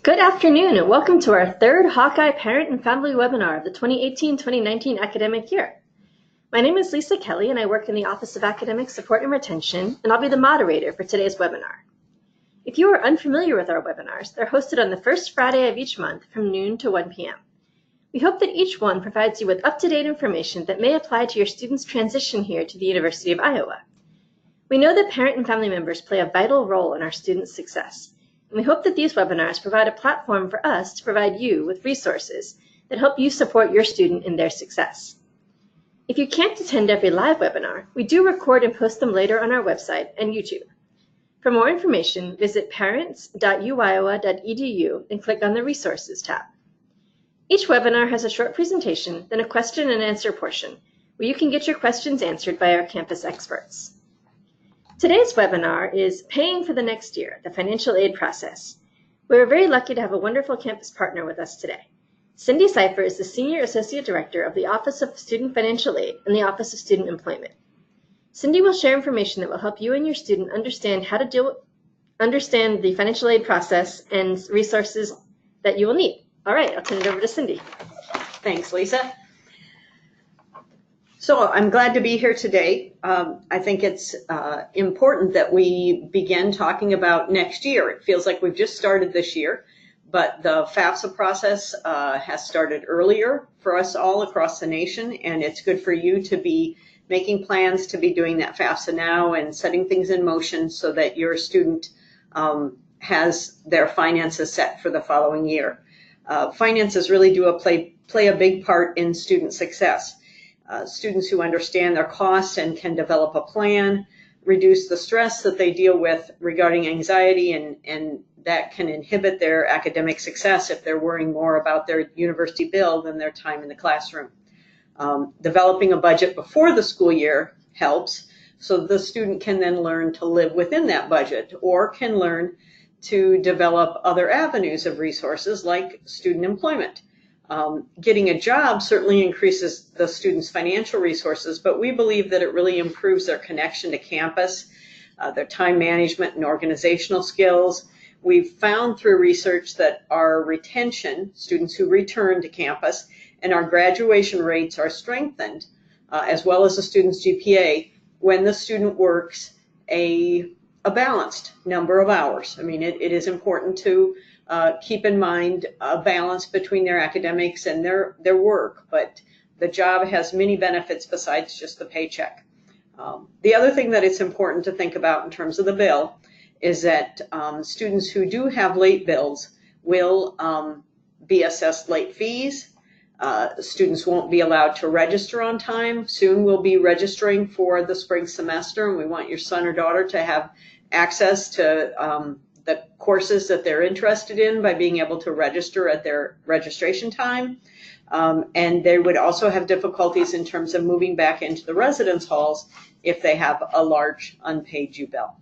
Good afternoon and welcome to our third Hawkeye Parent and Family webinar of the 2018-2019 academic year. My name is Lisa Kelly and I work in the Office of Academic Support and Retention, and I'll be the moderator for today's webinar. If you are unfamiliar with our webinars, they're hosted on the first Friday of each month from noon to 1 p.m. We hope that each one provides you with up-to-date information that may apply to your students' transition here to the University of Iowa. We know that parent and family members play a vital role in our students' success. And we hope that these webinars provide a platform for us to provide you with resources that help you support your student in their success. If you can't attend every live webinar, we do record and post them later on our website and YouTube. For more information, visit parents.uiowa.edu and click on the Resources tab. Each webinar has a short presentation, then a question and answer portion, where you can get your questions answered by our campus experts. Today's webinar is Paying for the Next Year, the Financial Aid Process. We're very lucky to have a wonderful campus partner with us today. Cindy Cipher is the Senior Associate Director of the Office of Student Financial Aid and the Office of Student Employment. Cindy will share information that will help you and your student understand how to understand the financial aid process and resources that you will need. All right, I'll turn it over to Cindy. Thanks, Lisa. So I'm glad to be here today. I think it's important that we begin talking about next year. It feels like we've just started this year, but the FAFSA process has started earlier for us all across the nation, and it's good for you to be making plans to be doing that FAFSA now and setting things in motion so that your student has their finances set for the following year. Finances really do play a big part in student success. Students who understand their costs and can develop a plan, reduce the stress that they deal with regarding anxiety, and that can inhibit their academic success if they're worrying more about their university bill than their time in the classroom. Developing a budget before the school year helps, so the student can then learn to live within that budget or can learn to develop other avenues of resources like student employment. Getting a job certainly increases the students' financial resources, but we believe that it really improves their connection to campus, their time management and organizational skills. We've found through research that our retention, students who return to campus, and our graduation rates are strengthened, as well as the student's GPA, when the student works a balanced number of hours. I mean, it is important to keep in mind a balance between their academics and their work, but the job has many benefits besides just the paycheck. The other thing that it's important to think about in terms of the bill is that students who do have late bills will be assessed late fees. Students won't be allowed to register on time. Soon we'll be registering for the spring semester, and we want your son or daughter to have access to the courses that they're interested in by being able to register at their registration time. And they would also have difficulties in terms of moving back into the residence halls if they have a large unpaid U-bill.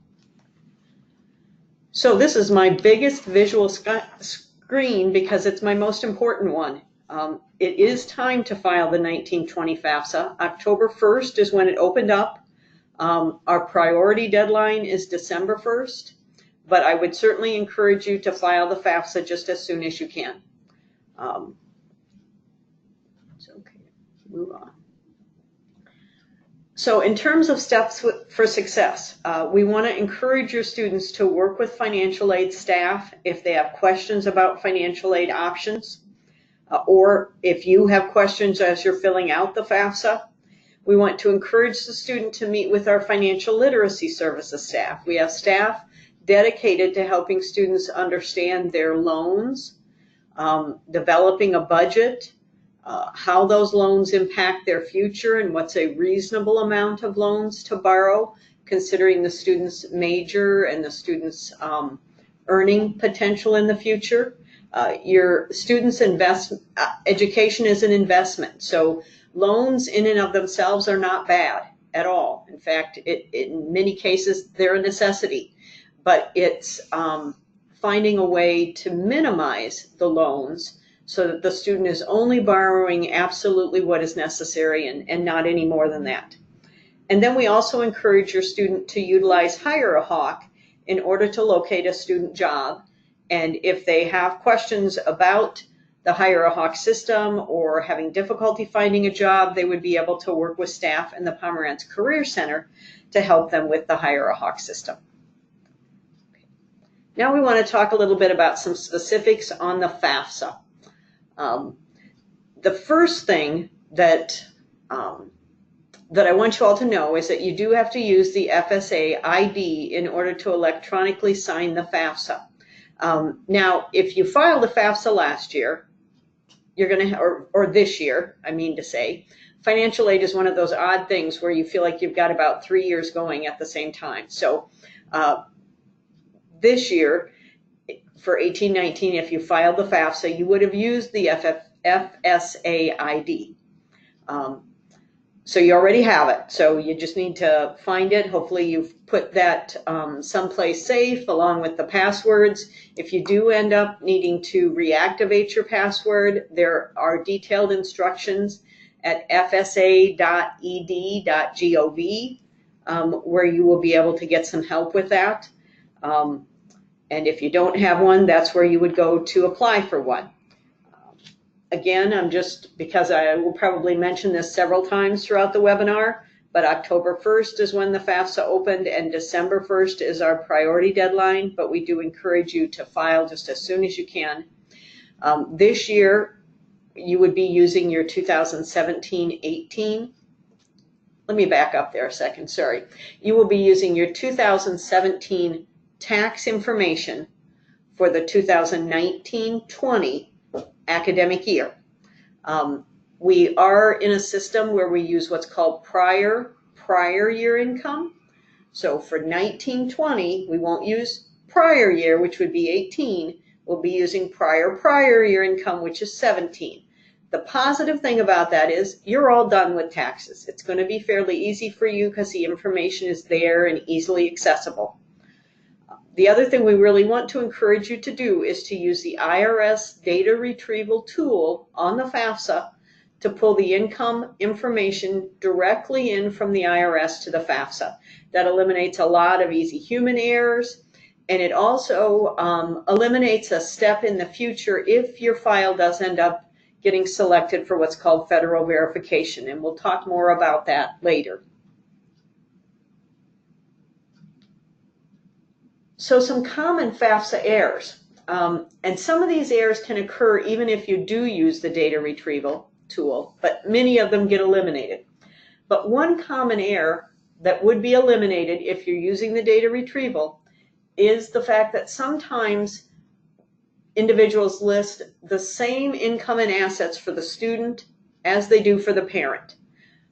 So this is my biggest visual screen because it's my most important one. It is time to file the 1920 FAFSA. October 1st is when it opened up. Our priority deadline is December 1st. But I would certainly encourage you to file the FAFSA just as soon as you can. It's okay, move on. So in terms of steps for success, we want to encourage your students to work with financial aid staff if they have questions about financial aid options, or if you have questions as you're filling out the FAFSA. We want to encourage the student to meet with our financial literacy services staff. We have staff dedicated to helping students understand their loans, developing a budget, how those loans impact their future, and what's a reasonable amount of loans to borrow, considering the student's major and the student's earning potential in the future. Your student's education is an investment, so loans in and of themselves are not bad at all. In fact, in many cases, they're a necessity. But it's finding a way to minimize the loans so that the student is only borrowing absolutely what is necessary and not any more than that. And then we also encourage your student to utilize Hire a Hawk in order to locate a student job And if they have questions about the Hire a Hawk system or having difficulty finding a job, they would be able to work with staff in the Pomerantz Career Center to help them with the Hire a Hawk system. Now we want to talk a little bit about some specifics on the FAFSA. The first thing that I want you all to know is that you do have to use the FSA ID in order to electronically sign the FAFSA. Now, if you filed the FAFSA last year, you're going to, or this year, I mean to say, financial aid is one of those odd things where you feel like you've got about 3 years going at the same time. So this year, for 18-19, if you filed the FAFSA, you would have used the FSA ID. So you already have it. So you just need to find it. Hopefully you've put that someplace safe along with the passwords. If you do end up needing to reactivate your password, there are detailed instructions at fsa.ed.gov where you will be able to get some help with that. And if you don't have one, that's where you would go to apply for one. Again, because I will probably mention this several times throughout the webinar, but October 1st is when the FAFSA opened and December 1st is our priority deadline, but we do encourage you to file just as soon as you can. This year, you would be using your 2017-18. Let me back up there a second, sorry. You will be using your 2017 tax information for the 2019-20 academic year. We are in a system where we use what's called prior year income. So for 19-20, we won't use prior year, which would be 18. We'll be using prior year income, which is 17. The positive thing about that is you're all done with taxes. It's going to be fairly easy for you because the information is there and easily accessible. The other thing we really want to encourage you to do is to use the IRS data retrieval tool on the FAFSA to pull the income information directly in from the IRS to the FAFSA. That eliminates a lot of easy human errors, and it also eliminates a step in the future if your file does end up getting selected for what's called federal verification, and we'll talk more about that later. So some common FAFSA errors, and some of these errors can occur even if you do use the data retrieval tool, but many of them get eliminated. But one common error that would be eliminated if you're using the data retrieval is the fact that sometimes individuals list the same income and assets for the student as they do for the parent.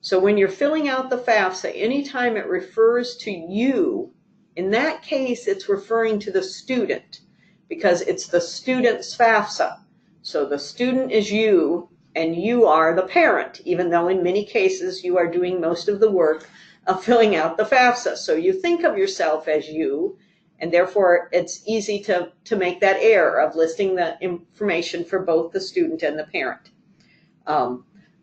So when you're filling out the FAFSA, anytime it refers to you, in that case, it's referring to the student because it's the student's FAFSA. So the student is you and you are the parent, even though in many cases you are doing most of the work of filling out the FAFSA. So you think of yourself as you, and therefore it's easy to make that error of listing the information for both the student and the parent.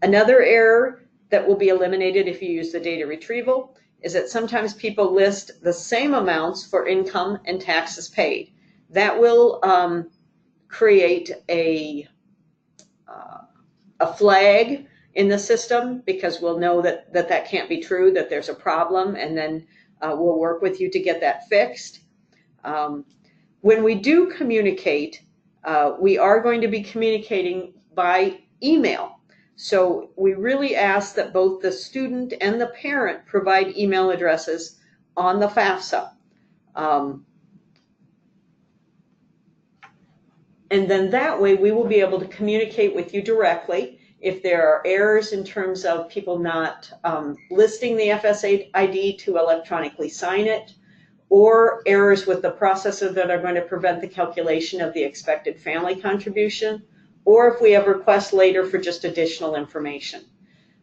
Another error that will be eliminated if you use the data retrieval is that sometimes people list the same amounts for income and taxes paid. That will create a flag in the system because we'll know that can't be true, that there's a problem, and then we'll work with you to get that fixed. When we do communicate, we are going to be communicating by email. So we really ask that both the student and the parent provide email addresses on the FAFSA. And then that way we will be able to communicate with you directly if there are errors in terms of people not listing the FSA ID to electronically sign it, or errors with the processor that are going to prevent the calculation of the expected family contribution, or if we have requests later for just additional information.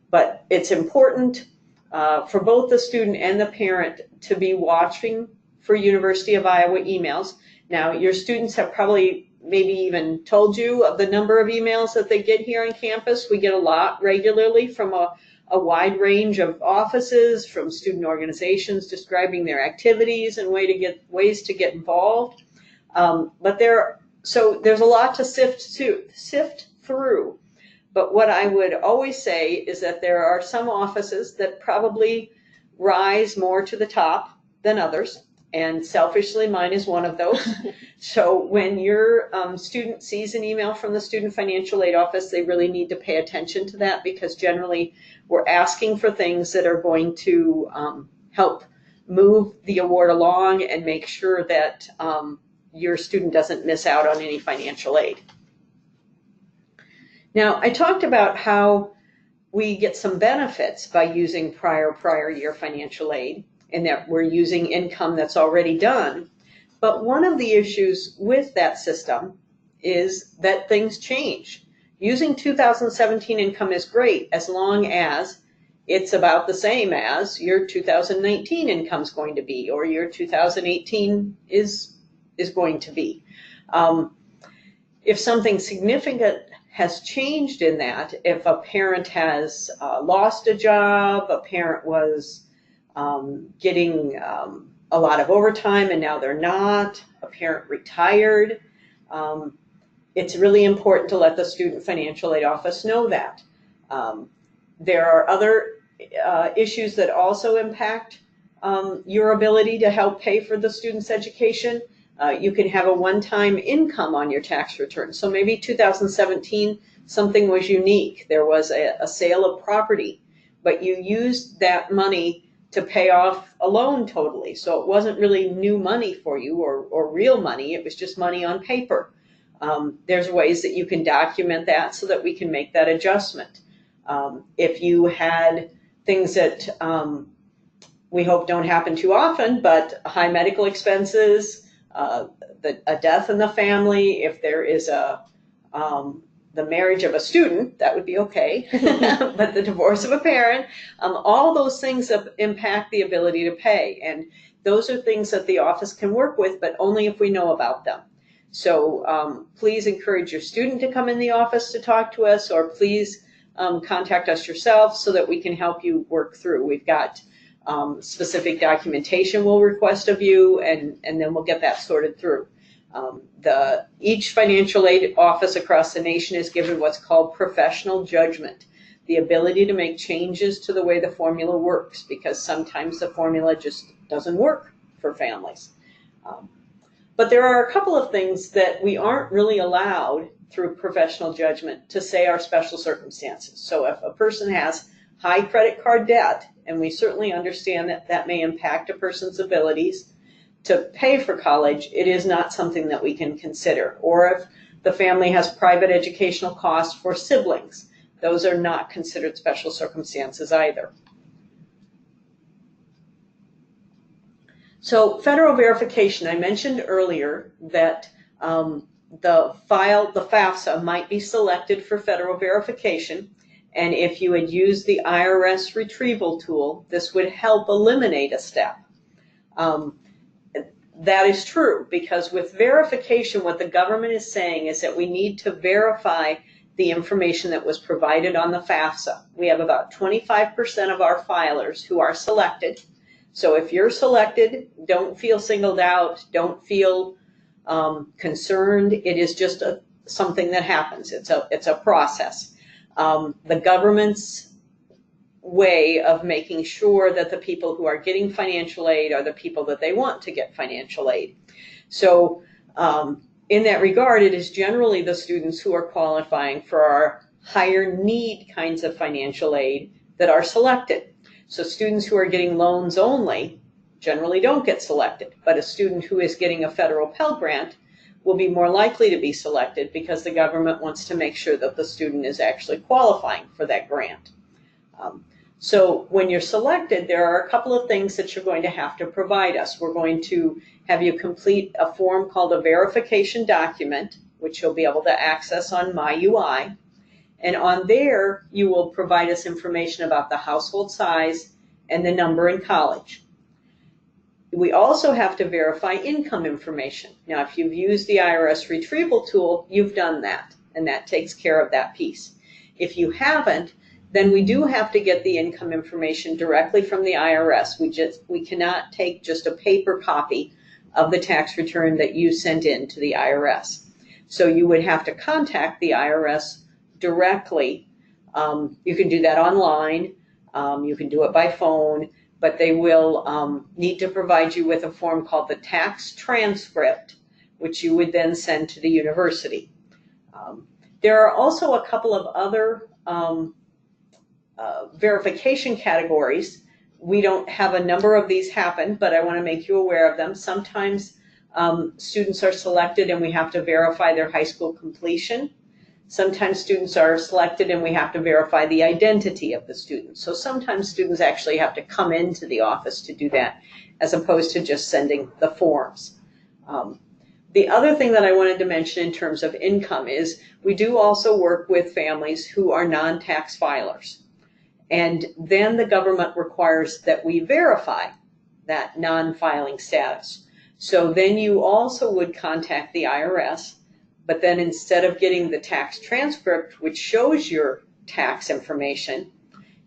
But it's important for both the student and the parent to be watching for University of Iowa emails. Now, your students have probably maybe even told you of the number of emails that they get here on campus. We get a lot regularly from a wide range of offices, from student organizations describing their activities and ways to get involved. So there's a lot to sift through. But what I would always say is that there are some offices that probably rise more to the top than others. And selfishly, mine is one of those. So when your student sees an email from the Student Financial Aid Office, they really need to pay attention to that, because generally we're asking for things that are going to help move the award along and make sure that your student doesn't miss out on any financial aid. Now, I talked about how we get some benefits by using prior year financial aid, and that we're using income that's already done. But one of the issues with that system is that things change. Using 2017 income is great as long as it's about the same as your 2019 income is going to be, or your 2018 is going to be. If something significant has changed in that, if a parent has lost a job, a parent was getting a lot of overtime and now they're not, a parent retired, it's really important to let the Student Financial Aid Office know that. There are other issues that also impact your ability to help pay for the student's education. You can have a one-time income on your tax return. So maybe 2017, something was unique. There was a sale of property, but you used that money to pay off a loan totally. So it wasn't really new money for you or real money. It was just money on paper. There's ways that you can document that so that we can make that adjustment. If you had things that we hope don't happen too often, but high medical expenses, a death in the family, if there is the marriage of a student, that would be okay, but the divorce of a parent, all those things impact the ability to pay. And those are things that the office can work with, but only if we know about them. So please encourage your student to come in the office to talk to us, or please contact us yourself so that we can help you work through. We've got specific documentation we'll request of you, and then we'll get that sorted through. Each financial aid office across the nation is given what's called professional judgment, the ability to make changes to the way the formula works, because sometimes the formula just doesn't work for families. But there are a couple of things that we aren't really allowed through professional judgment to say are special circumstances. So if a person has high credit card debt, and we certainly understand that that may impact a person's abilities to pay for college, it is not something that we can consider. Or if the family has private educational costs for siblings, those are not considered special circumstances either. So federal verification, I mentioned earlier that the FAFSA might be selected for federal verification. And if you had used the IRS retrieval tool, this would help eliminate a step. That is true, because with verification, what the government is saying is that we need to verify the information that was provided on the FAFSA. We have about 25% of our filers who are selected. So if you're selected, don't feel singled out, don't feel concerned. It is just something that happens. It's a process. The government's way of making sure that the people who are getting financial aid are the people that they want to get financial aid. So in that regard, it is generally the students who are qualifying for our higher need kinds of financial aid that are selected. So students who are getting loans only generally don't get selected, but a student who is getting a federal Pell Grant will be more likely to be selected because the government wants to make sure that the student is actually qualifying for that grant. So when you're selected, there are a couple of things that you're going to have to provide us. We're going to have you complete a form called a verification document, which you'll be able to access on MyUI. And on there, you will provide us information about the household size and the number in college. We also have to verify income information. Now, if you've used the IRS retrieval tool, you've done that, and that takes care of that piece. If you haven't, then we do have to get the income information directly from the IRS. We cannot take just a paper copy of the tax return that you sent in to the IRS. So you would have to contact the IRS directly. You can do that online. You can do it by phone, but they will need to provide you with a form called the tax transcript, which you would then send to the university. There are also a couple of other verification categories. We don't have a number of these happen, but I want to make you aware of them. Sometimes students are selected and we have to verify their high school completion. Sometimes students are selected and we have to verify the identity of the student. So sometimes students actually have to come into the office to do that, as opposed to just sending the forms. The other thing that I wanted to mention in terms of income is we do also work with families who are non-tax filers. And then the government requires that we verify that non-filing status. So then you also would contact the IRS, but then instead of getting the tax transcript, which shows your tax information,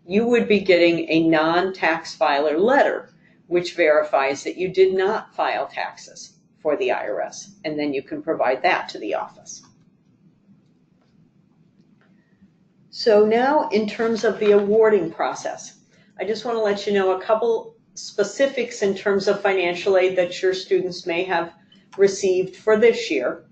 you would be getting a non-tax filer letter, which verifies that you did not file taxes for the IRS, and then you can provide that to the office. So now in terms of the awarding process, I just want to let you know a couple specifics in terms of financial aid that your students may have received for this year.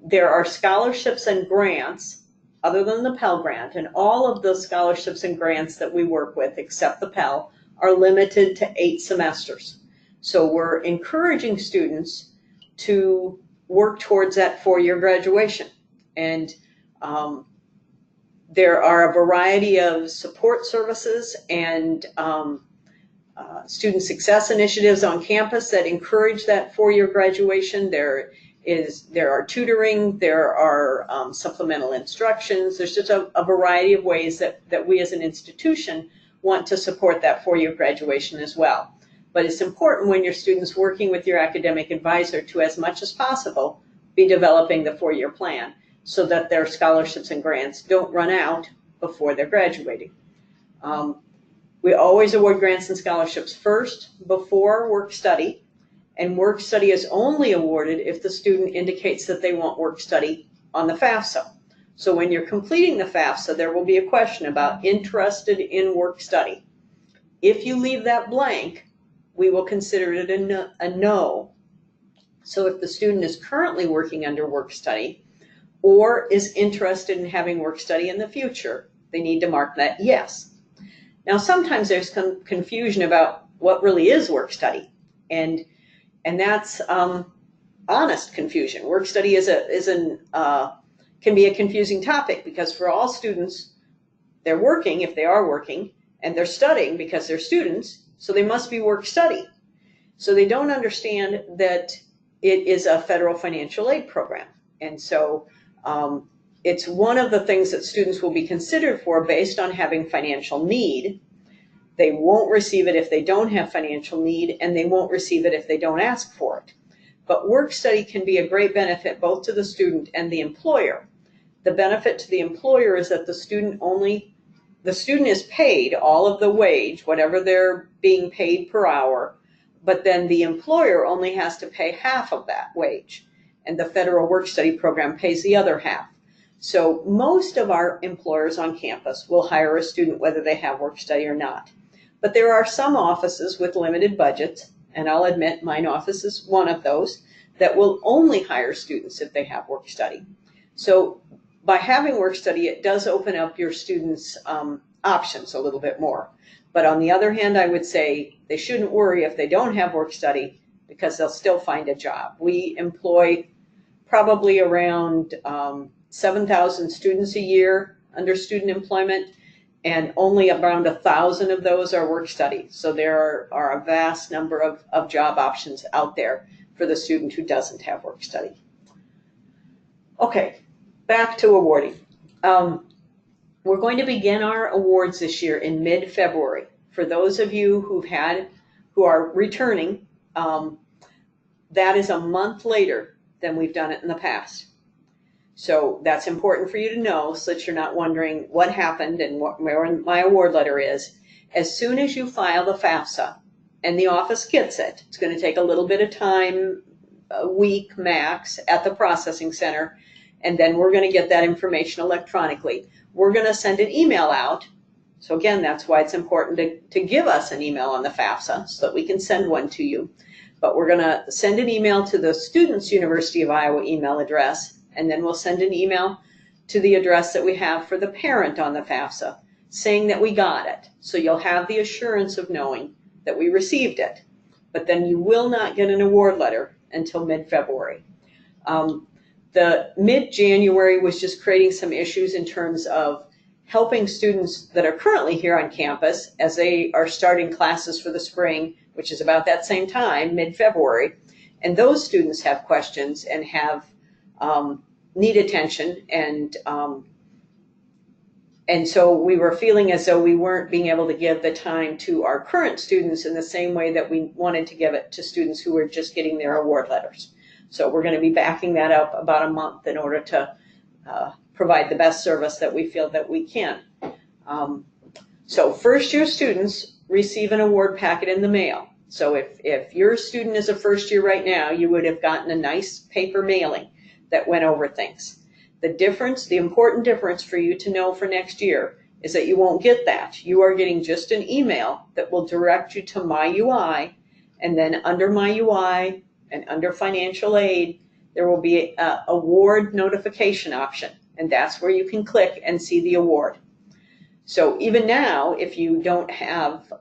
There are scholarships and grants other than the Pell Grant, and all of the scholarships and grants that we work with, except the Pell, are limited to 8 semesters. So we're encouraging students to work towards that 4-year graduation. And there are a variety of support services and student success initiatives on campus that encourage that 4-year graduation. There are tutoring, there are supplemental instructions. There's just a variety of ways that we as an institution want to support that 4-year graduation as well. But it's important when your student's working with your academic advisor to, as much as possible, be developing the 4-year plan so that their scholarships and grants don't run out before they're graduating. We always award grants and scholarships first before work study, and work study is only awarded if the student indicates that they want work study on the FAFSA. So when you're completing the FAFSA, there will be a question about interested in work study. If you leave that blank, we will consider it a no. So if the student is currently working under work study or is interested in having work study in the future, they need to mark that yes. Now, sometimes there's confusion about what really is work study, and that's honest confusion. Work study can be a confusing topic because for all students, they're working if they are working, and they're studying because they're students, so they must be work study. So they don't understand that it is a federal financial aid program. And so it's one of the things that students will be considered for based on having financial need. They won't receive it if they don't have financial need, and they won't receive it if they don't ask for it. But work study can be a great benefit both to the student and the employer. The benefit to the employer is that the student is paid all of the wage, whatever they're being paid per hour, but then the employer only has to pay half of that wage, and the federal work study program pays the other half. So most of our employers on campus will hire a student whether they have work study or not. But there are some offices with limited budgets, and I'll admit mine office is one of those, that will only hire students if they have work study. So by having work study, it does open up your students' options a little bit more. But on the other hand, I would say they shouldn't worry if they don't have work study because they'll still find a job. We employ probably around 7,000 students a year under student employment, and only around 1,000 of those are work study. So there are a vast number of job options out there for the student who doesn't have work study. Okay, back to awarding. We're going to begin our awards this year in mid-February. For those of you who are returning, that is a month later than we've done it in the past. So that's important for you to know so that you're not wondering what happened and where my award letter is. As soon as you file the FAFSA, and the office gets it. It's going to take a little bit of time, a week max, at the processing center, and then we're going to get that information electronically. We're going to send an email out. So again, that's why it's important to give us an email on the FAFSA so that we can send one to you. But we're going to send an email to the student's University of Iowa email address, and then we'll send an email to the address that we have for the parent on the FAFSA saying that we got it. So you'll have the assurance of knowing that we received it. But then you will not get an award letter until mid-February. The mid-January was just creating some issues in terms of helping students that are currently here on campus as they are starting classes for the spring, which is about that same time, mid-February. And those students have questions and have need attention, and so we were feeling as though we weren't being able to give the time to our current students in the same way that we wanted to give it to students who were just getting their award letters. So we're going to be backing that up about a month in order to provide the best service that we feel that we can. So first year students receive an award packet in the mail. So if your student is a first year right now, you would have gotten a nice paper mailing that went over things. The important difference for you to know for next year is that you won't get that. You are getting just an email that will direct you to MyUI, and then under MyUI and under financial aid, there will be an award notification option, and that's where you can click and see the award. So even now, if you don't have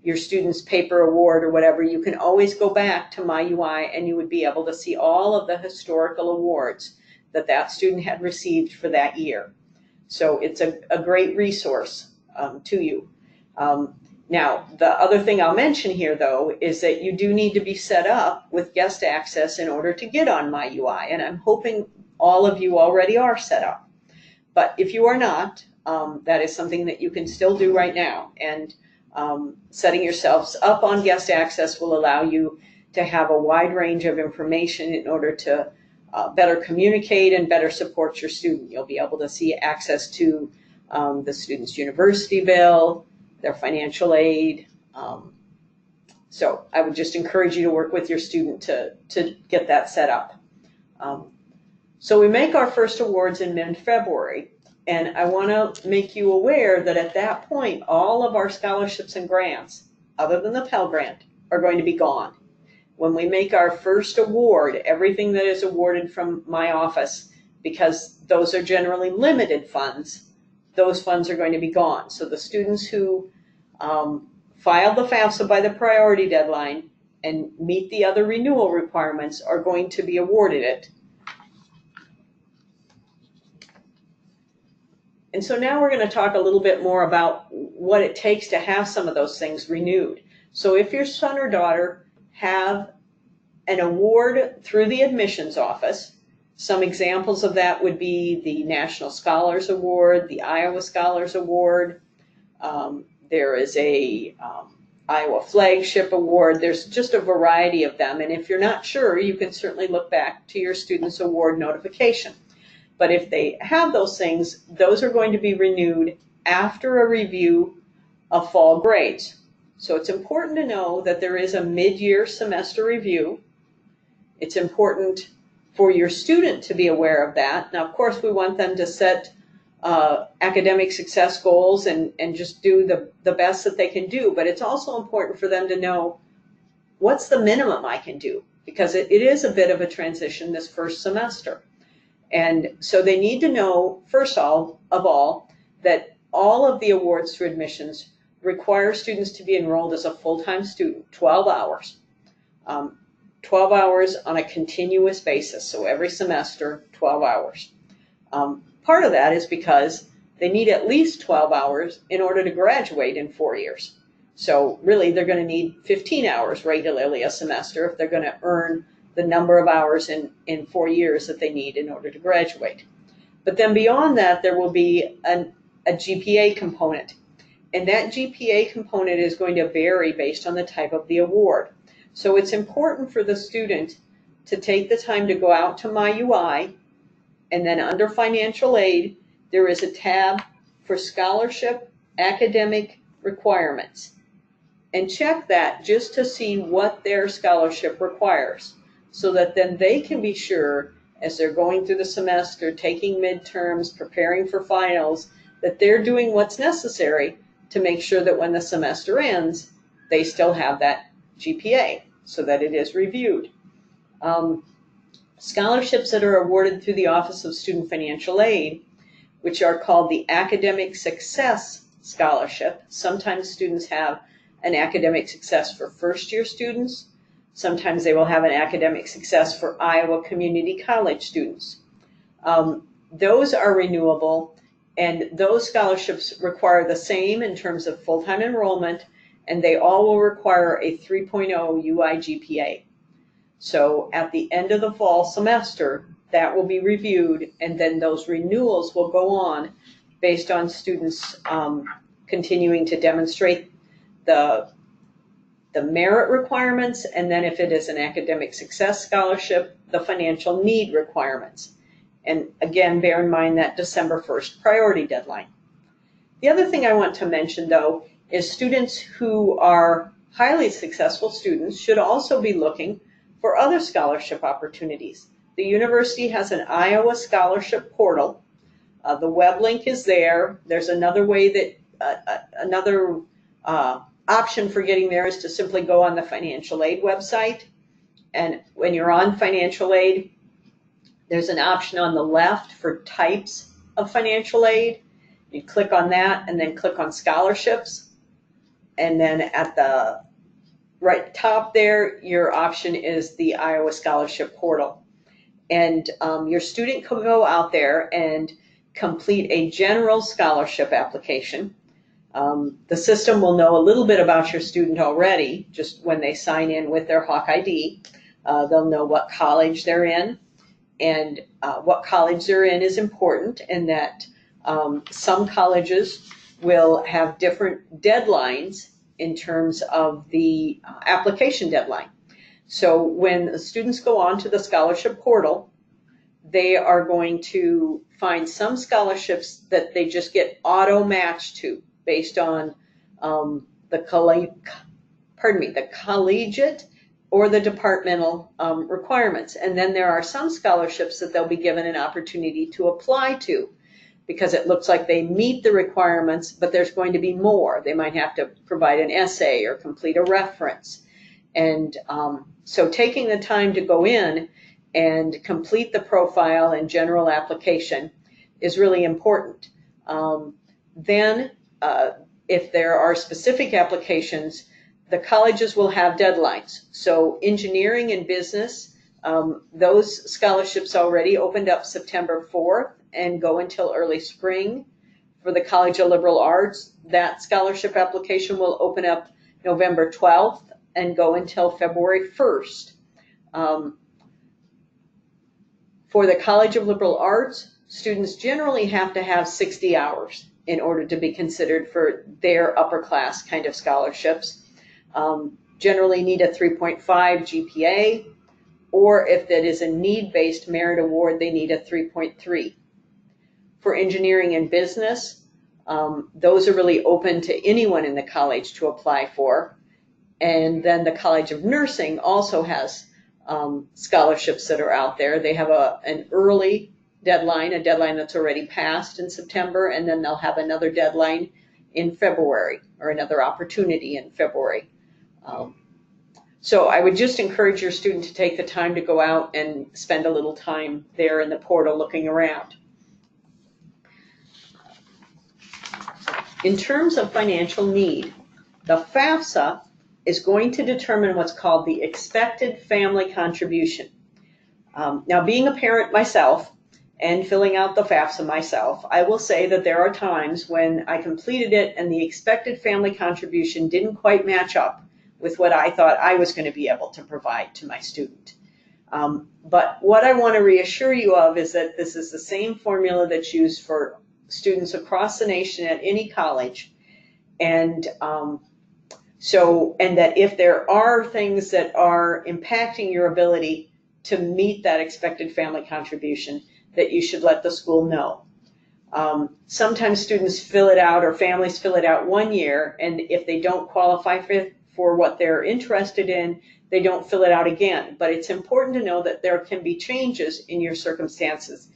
your student's paper award or whatever, you can always go back to MyUI and you would be able to see all of the historical awards that student had received for that year. So it's a great resource to you. Now, the other thing I'll mention here, though, is that you do need to be set up with guest access in order to get on MyUI, and I'm hoping all of you already are set up. But if you are not, that is something that you can still do right now, and setting yourselves up on guest access will allow you to have a wide range of information in order to better communicate and better support your student. You'll be able to see access to the student's university bill, their financial aid. So I would just encourage you to work with your student to get that set up. So we make our first awards in mid-February, and I want to make you aware that at that point, all of our scholarships and grants, other than the Pell Grant, are going to be gone. When we make our first award, everything that is awarded from my office, because those are generally limited funds, those funds are going to be gone. So the students who filed the FAFSA by the priority deadline and meet the other renewal requirements are going to be awarded it. And so now we're going to talk a little bit more about what it takes to have some of those things renewed. So if your son or daughter have an award through the admissions office, some examples of that would be the National Scholars Award, the Iowa Scholars Award. There is a Iowa Flagship Award. There's just a variety of them. And if you're not sure, you can certainly look back to your student's award notification. But if they have those things, those are going to be renewed after a review of fall grades. So it's important to know that there is a mid-year semester review. It's important for your student to be aware of that. Now, of course, we want them to set academic success goals and just do the best that they can do. But it's also important for them to know what's the minimum I can do, because it is a bit of a transition this first semester. And so they need to know, first of all, that all of the awards through admissions require students to be enrolled as a full-time student, 12 hours. 12 hours on a continuous basis, so every semester, 12 hours. Part of that is because they need at least 12 hours in order to graduate in 4 years. So really, they're going to need 15 hours regularly a semester if they're going to earn the number of hours in 4 years that they need in order to graduate. But then beyond that, there will be a GPA component. And that GPA component is going to vary based on the type of the award. So it's important for the student to take the time to go out to MyUI, and then under financial aid, there is a tab for scholarship academic requirements. and check that just to see what their scholarship requires, so that then they can be sure as they're going through the semester, taking midterms, preparing for finals, that they're doing what's necessary to make sure that when the semester ends, they still have that GPA so that it is reviewed. Scholarships that are awarded through the Office of Student Financial Aid, which are called the Academic Success Scholarship. Sometimes students have an academic success for first-year students. Sometimes they will have an academic success for Iowa Community College students. Those are renewable, and those scholarships require the same in terms of full-time enrollment, and they all will require a 3.0 UI GPA. So at the end of the fall semester, that will be reviewed, and then those renewals will go on based on students continuing to demonstrate the merit requirements, and then if it is an academic success scholarship, the financial need requirements. And again, bear in mind that December 1st priority deadline. The other thing I want to mention, though, is students who are highly successful students should also be looking for other scholarship opportunities. The university has an Iowa scholarship portal. The web link is there. There's another way that another option for getting there is to simply go on the financial aid website. And when you're on financial aid, there's an option on the left for types of financial aid. You click on that and then click on scholarships. And then at the right top there, your option is the Iowa Scholarship Portal. And your student can go out there and complete a general scholarship application. The system will know a little bit about your student already, just when they sign in with their Hawk ID. They'll know what college they're in, and what college they're in is important, and that some colleges will have different deadlines in terms of the application deadline. So when the students go on to the scholarship portal, they are going to find some scholarships that they just get auto-matched to based on the collegiate or the departmental requirements. And then there are some scholarships that they'll be given an opportunity to apply to, because it looks like they meet the requirements, but there's going to be more. They might have to provide an essay or complete a reference. And so taking the time to go in and complete the profile and general application is really important. Then if there are specific applications, the colleges will have deadlines. So engineering and business, those scholarships already opened up September 4th and go until early spring. For the College of Liberal Arts, that scholarship application will open up November 12th and go until February 1st. For the College of Liberal Arts, students generally have to have 60 hours in order to be considered for their upper class kind of scholarships. Generally need a 3.5 GPA, or if that is a need-based merit award, they need a 3.3. For engineering and business, those are really open to anyone in the college to apply for. And then the College of Nursing also has scholarships that are out there. They have an early deadline, a deadline that's already passed in September, and then they'll have another deadline in February, or another opportunity in February. So I would just encourage your student to take the time to go out and spend a little time there in the portal looking around. In terms of financial need, the FAFSA is going to determine what's called the expected family contribution. Now, being a parent myself and filling out the FAFSA myself, I will say that there are times when I completed it and the expected family contribution didn't quite match up with what I thought I was going to be able to provide to my student. But what I want to reassure you of is that this is the same formula that's used for students across the nation at any college. And that if there are things that are impacting your ability to meet that expected family contribution, that you should let the school know. Sometimes students fill it out, or families fill it out one year, and if they don't qualify for what they're interested in, they don't fill it out again. But it's important to know that there can be changes in your circumstances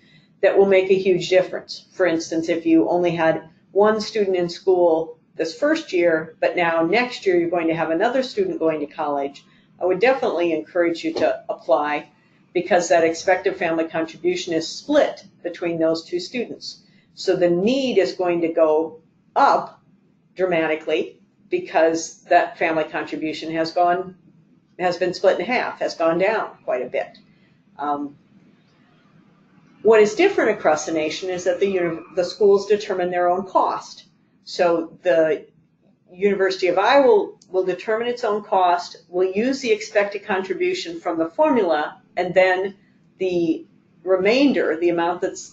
that will make a huge difference. For instance, if you only had one student in school this first year, but now next year you're going to have another student going to college, I would definitely encourage you to apply, because that expected family contribution is split between those two students. So the need is going to go up dramatically because that family contribution has been split in half, has gone down quite a bit. What is different across the nation is that the schools determine their own cost. So the University of Iowa will determine its own cost, will use the expected contribution from the formula, and then the remainder, the amount that's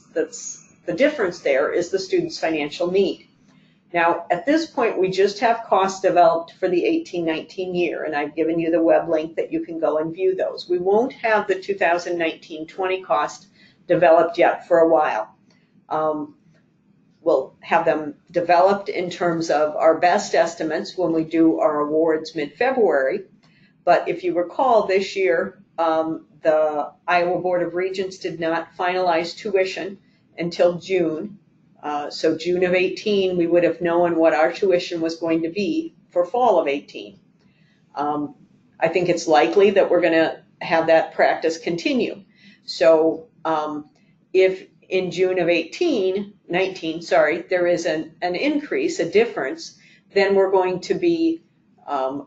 the difference there, is the student's financial need. Now, at this point, we just have costs developed for the 18-19 year, and I've given you the web link that you can go and view those. We won't have the 2019-20 cost developed yet for a while. We'll have them developed in terms of our best estimates when we do our awards mid-February. But if you recall, this year, the Iowa Board of Regents did not finalize tuition until June. So June of 18, we would have known what our tuition was going to be for fall of 18. I think it's likely that we're going to have that practice continue. So if in June of 19, there is an increase, a difference, then we're going to be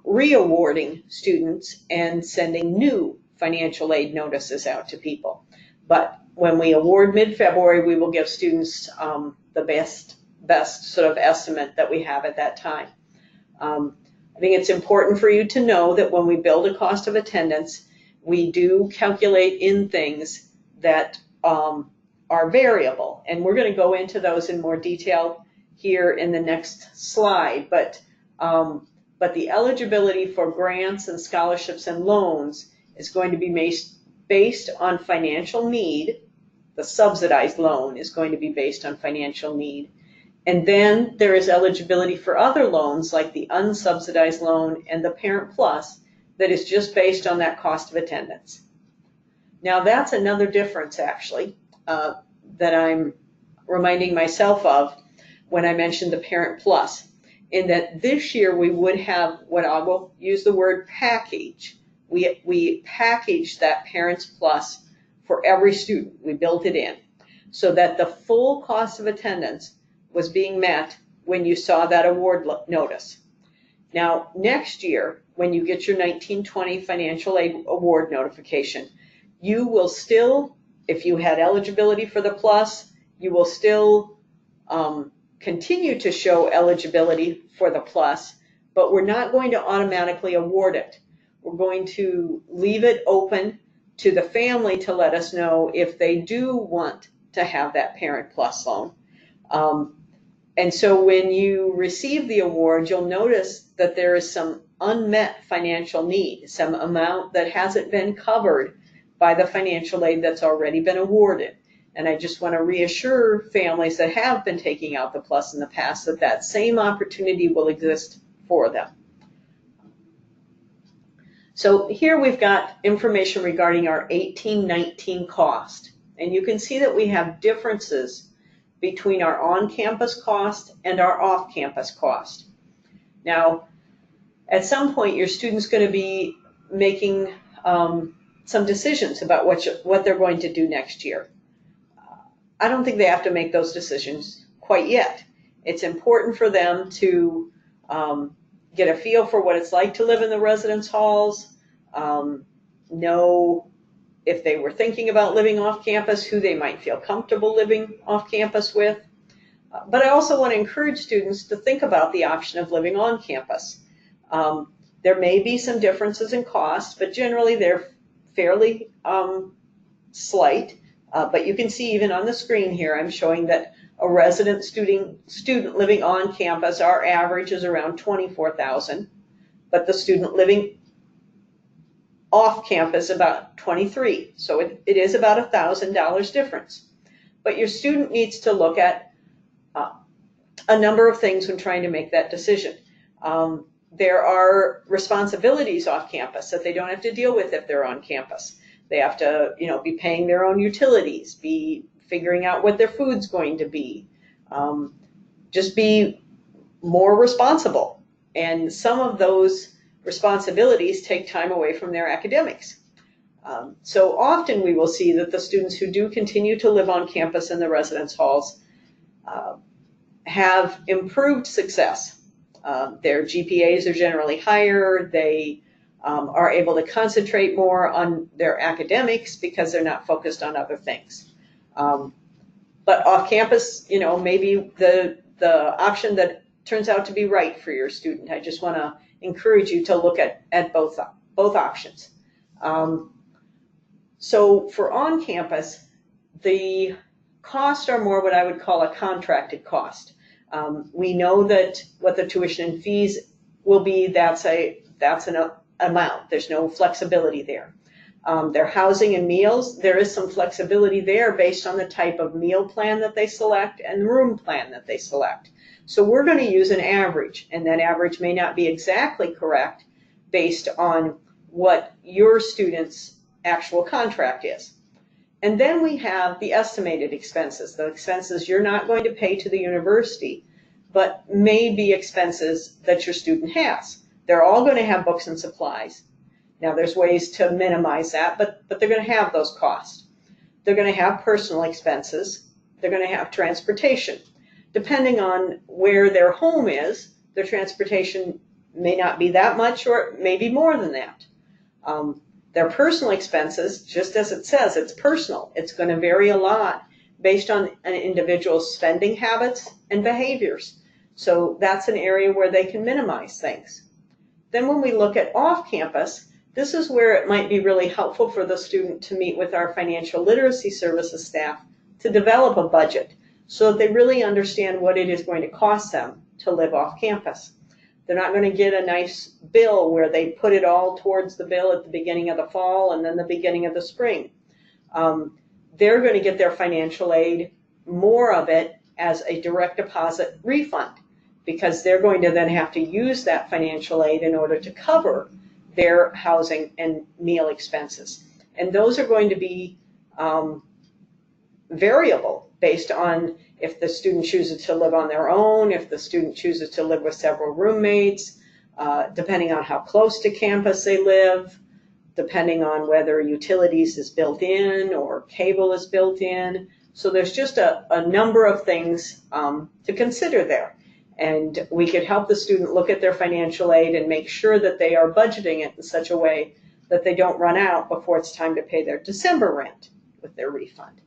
re-awarding students and sending new financial aid notices out to people. But when we award mid-February, we will give students the best sort of estimate that we have at that time. I think it's important for you to know that when we build a cost of attendance, we do calculate in things that are variable, and we're going to go into those in more detail here in the next slide. But the eligibility for grants and scholarships and loans is going to be based on financial need. The subsidized loan is going to be based on financial need. And then there is eligibility for other loans like the unsubsidized loan and the Parent Plus that is just based on that cost of attendance. Now that's another difference actually that I'm reminding myself of when I mentioned the Parent Plus, in that this year we would have what I will use the word package. We packaged that Parents Plus for every student. We built it in so that the full cost of attendance was being met when you saw that award notice. Now, next year, when you get your 19-20 financial aid award notification, you will still, if you had eligibility for the plus, you will still continue to show eligibility for the plus, but we're not going to automatically award it. We're going to leave it open to the family to let us know if they do want to have that Parent Plus loan. And so when you receive the award, you'll notice that there is some unmet financial need, some amount that hasn't been covered by the financial aid that's already been awarded. And I just want to reassure families that have been taking out the plus in the past that that same opportunity will exist for them. So here we've got information regarding our 18-19 cost. And you can see that we have differences between our on-campus cost and our off-campus cost. Now, at some point, your student's going to be making some decisions about what they're going to do next year. I don't think they have to make those decisions quite yet. It's important for them to get a feel for what it's like to live in the residence halls, know if they were thinking about living off campus, who they might feel comfortable living off campus with. But I also want to encourage students to think about the option of living on campus. There may be some differences in cost, but generally they're fairly slight. But you can see even on the screen here, I'm showing that a resident student living on campus, our average is around $24,000, but the student living off campus about $23,000. So it is about $1,000 difference. But your student needs to look at a number of things when trying to make that decision. There are responsibilities off campus that they don't have to deal with if they're on campus. They have to, be paying their own utilities, be figuring out what their food's going to be, just be more responsible. And some of those responsibilities take time away from their academics. So often we will see that the students who do continue to live on campus in the residence halls have improved success. Their GPAs are generally higher. They are able to concentrate more on their academics because they're not focused on other things. But off campus, maybe the option that turns out to be right for your student. I just want to encourage you to look at both options. So for on campus, the costs are more what I would call a contracted cost. We know that what the tuition and fees will be, that's an amount. There's no flexibility there. Their housing and meals, there is some flexibility there based on the type of meal plan that they select and room plan that they select. So we're going to use an average, and that average may not be exactly correct based on what your student's actual contract is. And then we have the estimated expenses, the expenses you're not going to pay to the university, but may be expenses that your student has. They're all going to have books and supplies. Now there's ways to minimize that, but they're going to have those costs. They're going to have personal expenses. They're going to have transportation. Depending on where their home is, their transportation may not be that much or maybe more than that. Their personal expenses, just as it says, it's personal. It's going to vary a lot based on an individual's spending habits and behaviors. So that's an area where they can minimize things. Then when we look at off-campus, this is where it might be really helpful for the student to meet with our financial literacy services staff to develop a budget so that they really understand what it is going to cost them to live off campus. They're not going to get a nice bill where they put it all towards the bill at the beginning of the fall and then the beginning of the spring. They're going to get their financial aid, more of it, as a direct deposit refund, because they're going to then have to use that financial aid in order to cover their housing and meal expenses. And those are going to be variable based on if the student chooses to live on their own, if the student chooses to live with several roommates, depending on how close to campus they live, depending on whether utilities is built in or cable is built in. So there's just a number of things to consider there. And we could help the student look at their financial aid and make sure that they are budgeting it in such a way that they don't run out before it's time to pay their December rent with their refund.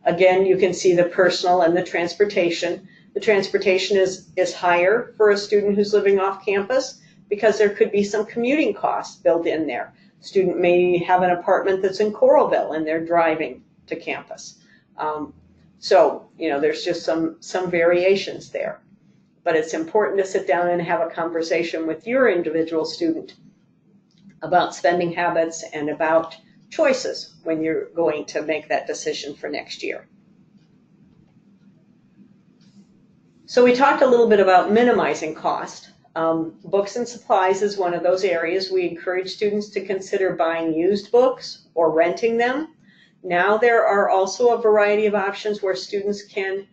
Again, you can see the personal and the transportation. The transportation is higher for a student who's living off campus because there could be some commuting costs built in there. Student may have an apartment that's in Coralville and they're driving to campus. So, there's just some variations there. But it's important to sit down and have a conversation with your individual student about spending habits and about choices when you're going to make that decision for next year. So we talked a little bit about minimizing cost. Books and supplies is one of those areas. We encourage students to consider buying used books or renting them. Now there are also a variety of options where students can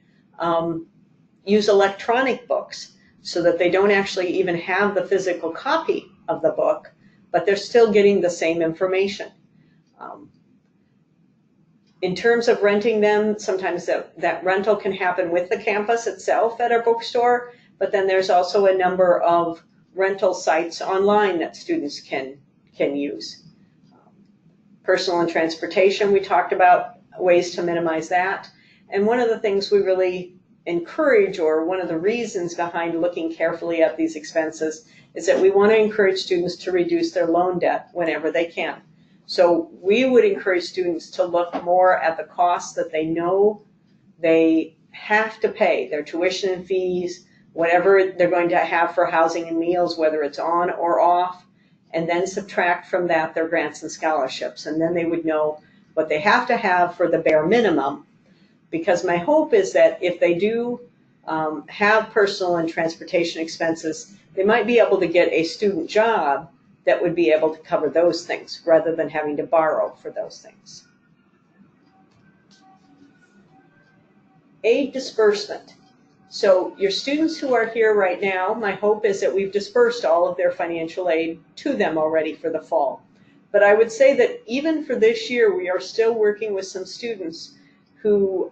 use electronic books so that they don't actually even have the physical copy of the book, but they're still getting the same information. In terms of renting them, sometimes that rental can happen with the campus itself at our bookstore, but then there's also a number of rental sites online that students can use. Personal and transportation, we talked about ways to minimize that. And one of the things we really encourage, or one of the reasons behind looking carefully at these expenses, is that we want to encourage students to reduce their loan debt whenever they can. So we would encourage students to look more at the costs that they know they have to pay, their tuition and fees, whatever they're going to have for housing and meals, whether it's on or off, and then subtract from that their grants and scholarships. And then they would know what they have to have for the bare minimum. Because my hope is that if they do have personal and transportation expenses, they might be able to get a student job that would be able to cover those things rather than having to borrow for those things. Aid disbursement. So your students who are here right now, my hope is that we've dispersed all of their financial aid to them already for the fall. But I would say that even for this year, we are still working with some students who,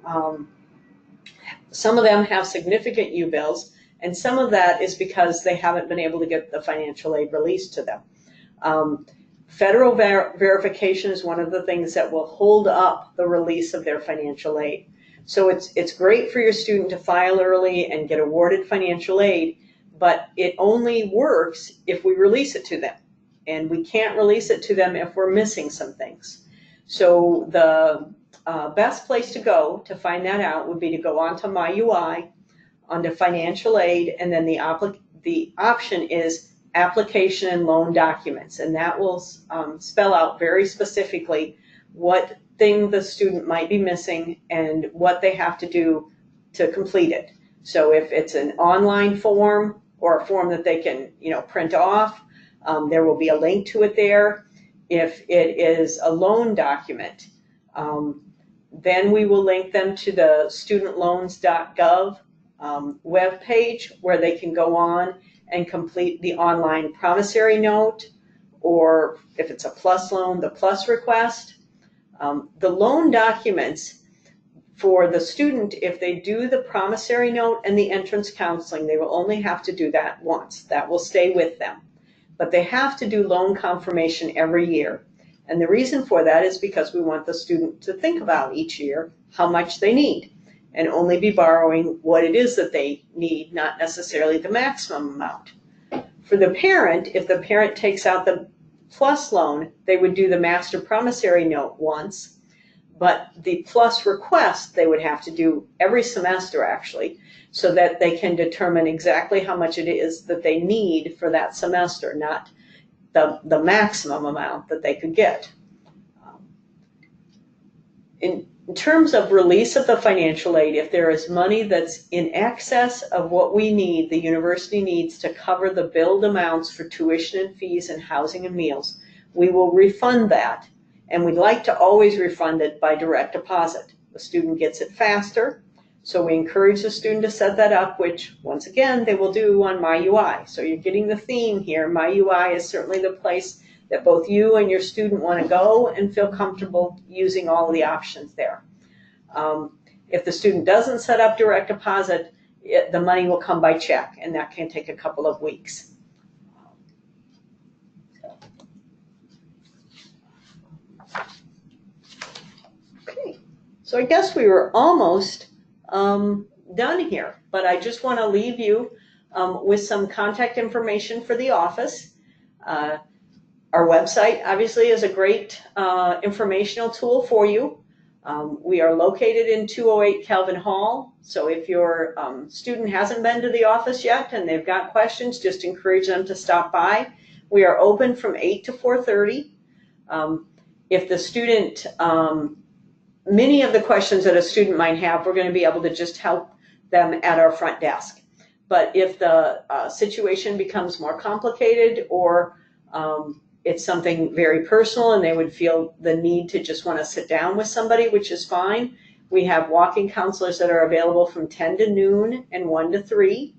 some of them have significant U-bills, and some of that is because they haven't been able to get the financial aid released to them. Federal verification is one of the things that will hold up the release of their financial aid. So it's great for your student to file early and get awarded financial aid, but it only works if we release it to them. And we can't release it to them if we're missing some things. So the best place to go to find that out would be to go onto MyUI, onto financial aid, and then the option is application and loan documents. And that will spell out very specifically what thing the student might be missing and what they have to do to complete it. So if it's an online form or a form that they can, print off, there will be a link to it there. If it is a loan document, then we will link them to the studentloans.gov webpage where they can go on and complete the online promissory note, or if it's a PLUS loan, the PLUS request. The loan documents for the student, if they do the promissory note and the entrance counseling, they will only have to do that once. That will stay with them. But they have to do loan confirmation every year. And the reason for that is because we want the student to think about each year how much they need and only be borrowing what it is that they need, not necessarily the maximum amount. For the parent, if the parent takes out the PLUS loan, they would do the master promissory note once, but the PLUS request they would have to do every semester actually, so that they can determine exactly how much it is that they need for that semester, not the maximum amount that they could get. In terms of release of the financial aid, if there is money that's in excess of what we need, the university needs to cover the billed amounts for tuition and fees and housing and meals, we will refund that. And we'd like to always refund it by direct deposit. The student gets it faster, so we encourage the student to set that up, which once again they will do on MyUI. So you're getting the theme here. MyUI is certainly the place that both you and your student want to go and feel comfortable using all of the options there. If the student doesn't set up direct deposit, the money will come by check, and that can take a couple of weeks. Okay, so I guess we were almost done here, but I just want to leave you with some contact information for the office. Our website obviously is a great informational tool for you. We are located in 208 Calvin Hall, so if your student hasn't been to the office yet and they've got questions, just encourage them to stop by. We are open from 8 to 4:30. If the student, many of the questions that a student might have, we're going to be able to just help them at our front desk. But if the situation becomes more complicated, or it's something very personal and they would feel the need to just want to sit down with somebody, which is fine, we have walking counselors that are available from 10 to noon and 1 to 3.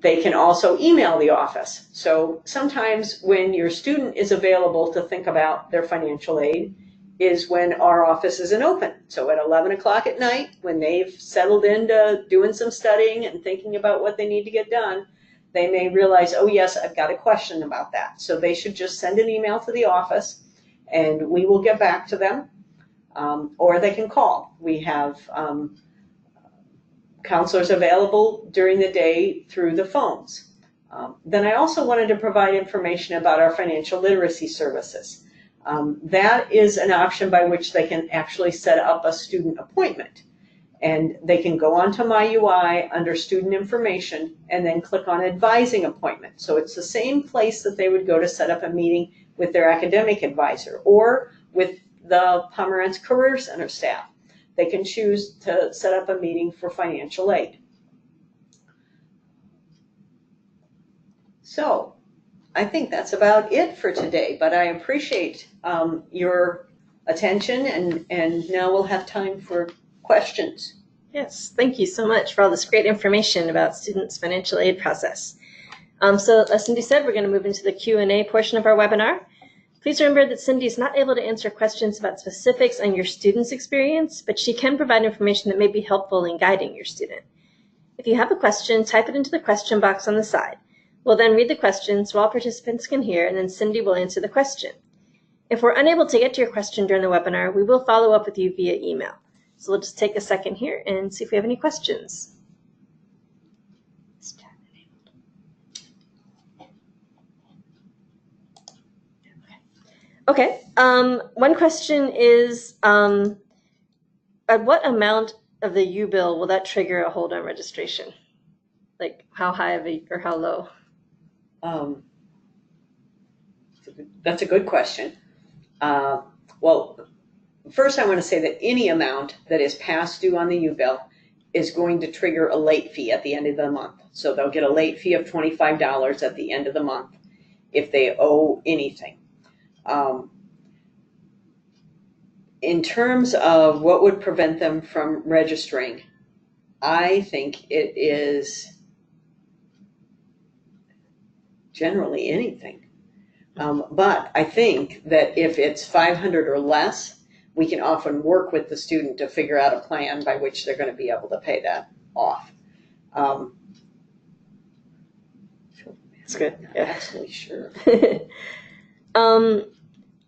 They can also email the office. So sometimes when your student is available to think about their financial aid is when our office isn't open. So at 11 o'clock at night, when they've settled into doing some studying and thinking about what they need to get done, they may realize, oh yes, I've got a question about that. So they should just send an email to the office and we will get back to them, or they can call. We have counselors available during the day through the phones. Then I also wanted to provide information about our financial literacy services. That is an option by which they can actually set up a student appointment. And they can go onto MyUI under student information and then click on advising appointment. So it's the same place that they would go to set up a meeting with their academic advisor or with the Pomerantz Career Center staff. they can choose to set up a meeting for financial aid. So I think that's about it for today, but I appreciate your attention, and now we'll have time for questions. Yes, thank you so much for all this great information about students' financial aid process. So as Cindy said, we're going to move into the Q&A portion of our webinar. Please remember that Cindy is not able to answer questions about specifics on your student's experience, but she can provide information that may be helpful in guiding your student. If you have a question, type it into the question box on the side. We'll then read the question so all participants can hear, and then Cindy will answer the question. If we're unable to get to your question during the webinar, we will follow up with you via email. So we'll just take a second here and see if we have any questions. Okay, one question is, at what amount of the U-bill will that trigger a hold on registration? Like how high of a, or how low? That's a good question. Well, first I want to say that any amount that is past due on the U-bill is going to trigger a late fee at the end of the month. So they'll get a late fee of $25 at the end of the month if they owe anything. In terms of what would prevent them from registering, I think it is generally anything. But I think that if it's 500 or less, we can often work with the student to figure out a plan by which they're going to be able to pay that off. That's good. Yeah. Absolutely sure.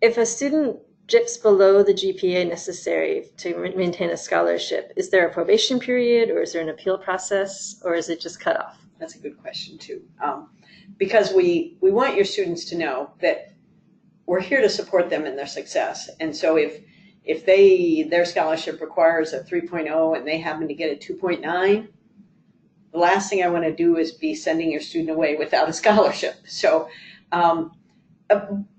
If a student dips below the GPA necessary to maintain a scholarship, is there a probation period, or is there an appeal process, or is it just cut off? That's a good question too. Because we want your students to know that we're here to support them in their success. And so if their scholarship requires a 3.0 and they happen to get a 2.9, the last thing I want to do is be sending your student away without a scholarship. So,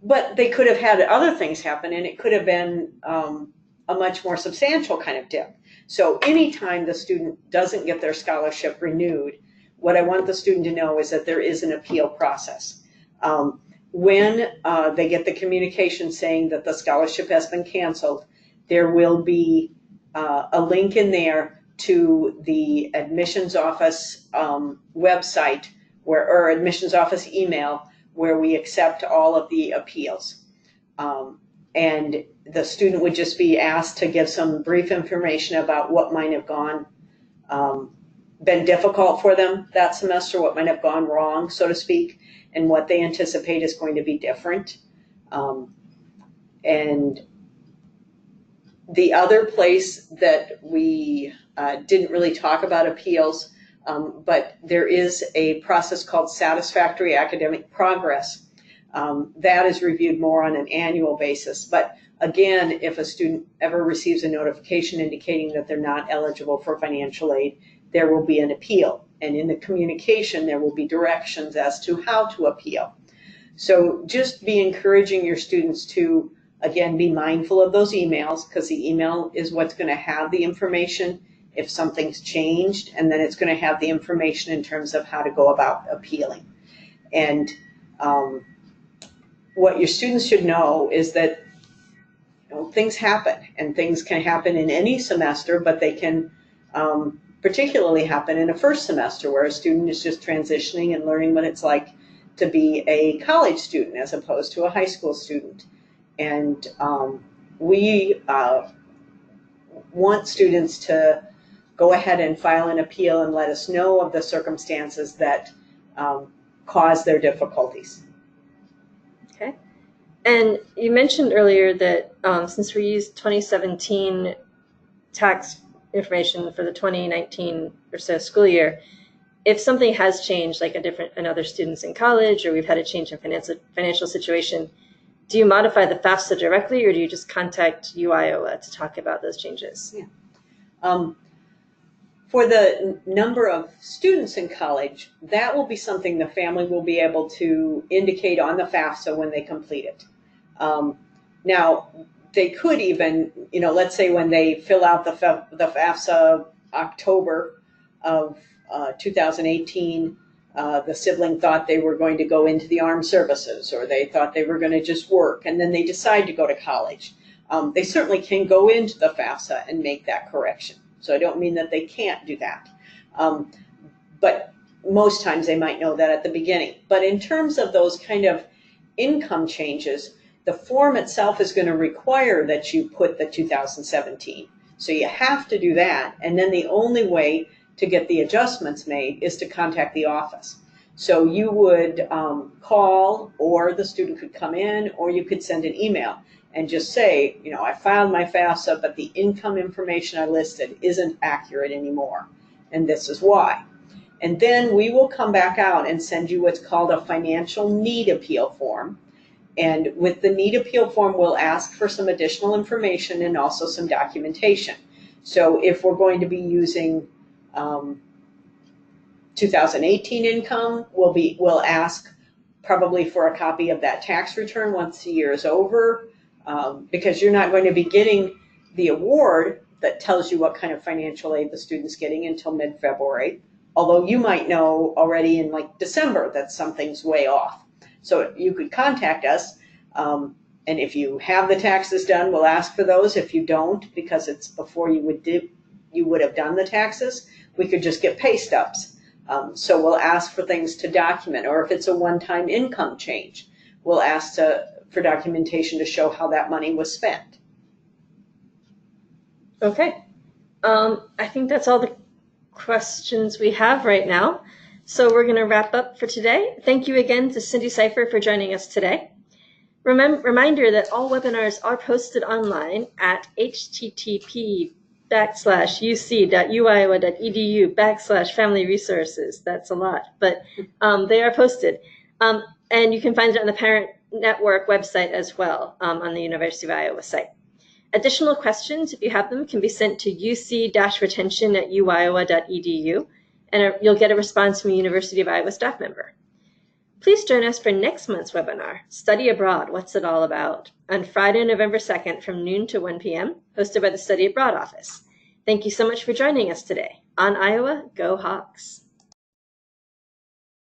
but they could have had other things happen, and it could have been a much more substantial kind of dip. So anytime the student doesn't get their scholarship renewed, what I want the student to know is that there is an appeal process. When they get the communication saying that the scholarship has been canceled, there will be a link in there to the admissions office website or admissions office email where we accept all of the appeals. And the student would just be asked to give some brief information about what might have been difficult for them that semester, what might have gone wrong, so to speak, and what they anticipate is going to be different. And the other place that we didn't really talk about appeals, but there is a process called satisfactory academic progress. That is reviewed more on an annual basis. But again, if a student ever receives a notification indicating that they're not eligible for financial aid, there will be an appeal. And in the communication, there will be directions as to how to appeal. So just be encouraging your students to, again, be mindful of those emails, because the email is what's going to have the information if something's changed, and then it's going to have the information in terms of how to go about appealing. And what your students should know is that things happen, and things can happen in any semester, but they can particularly happen in a first semester where a student is just transitioning and learning what it's like to be a college student as opposed to a high school student. And we want students to go ahead and file an appeal and let us know of the circumstances that cause their difficulties. Okay. And you mentioned earlier that since we used 2017 tax information for the 2019 or so school year, if something has changed, like another student's in college, or we've had a change in financial situation, do you modify the FAFSA directly, or do you just contact UIOA to talk about those changes? Yeah. For the number of students in college, that will be something the family will be able to indicate on the FAFSA when they complete it. Now, they could even, let's say when they fill out the FAFSA October of 2018, the sibling thought they were going to go into the armed services, or they thought they were going to just work, and then they decide to go to college. They certainly can go into the FAFSA and make that correction. So I don't mean that they can't do that. But most times they might know that at the beginning. But in terms of those kind of income changes, the form itself is going to require that you put the 2017. So you have to do that. And then the only way to get the adjustments made is to contact the office. So you would call, or the student could come in, or you could send an email and just say, I filed my FAFSA, but the income information I listed isn't accurate anymore, and this is why. And then we will come back out and send you what's called a financial need appeal form. And with the need appeal form, we'll ask for some additional information and also some documentation. So if we're going to be using 2018 income, we'll ask probably for a copy of that tax return once the year is over, because you're not going to be getting the award that tells you what kind of financial aid the student's getting until mid-February, although you might know already in like December that something's way off. So you could contact us, and if you have the taxes done, we'll ask for those. If you don't, because it's before you would have done the taxes, we could just get pay stubs. So we'll ask for things to document, or if it's a one-time income change, we'll ask for documentation to show how that money was spent. Okay. I think that's all the questions we have right now. So we're going to wrap up for today. Thank you again to Cindy Cipher for joining us today. Reminder that all webinars are posted online at http://uc.uiowa.edu/family resources. That's a lot, but they are posted. And you can find it on the Parent Network website as well, on the University of Iowa site. Additional questions, if you have them, can be sent to uc-retention@uiowa.edu, and you'll get a response from a University of Iowa staff member. Please join us for next month's webinar, Study Abroad, What's It All About?, on Friday, November 2nd from noon to 1 p.m., hosted by the Study Abroad office. Thank you so much for joining us today. On Iowa, go Hawks!